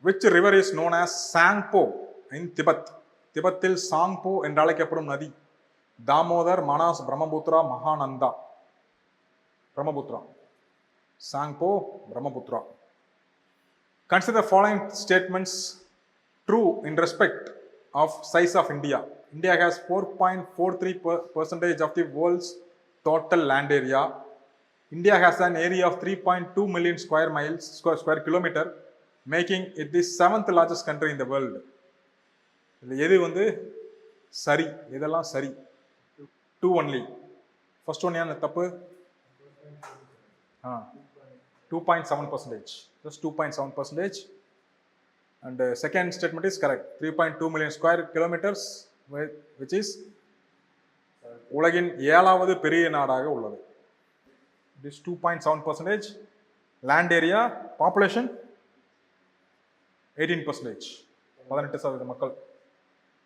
Which river is known as Sangpo in Tibet? திபெத்தில் Tsangpo என்று அழைக்கப்படும் நதி Damodar, Manas, Brahmaputra, Mahananda. Brahmaputra. Tsangpo, Brahmaputra. Consider the following statements true in respect of size of India. India has 4.43% of the world's total land area. India has an area of 3.2 million square kilometer, making it the 7th largest country in the world. எது சரி, இதெல்லாம் சரி. 2 only. First one என்ன தப்பு? 2.7%. Just 2.7%. And second statement is correct. 3.2 million square kilometers, which is உலகின் 7வது பெரிய நாடாக உள்ளது. This 2.7%. Land area, population 18%. 18% மக்கள்.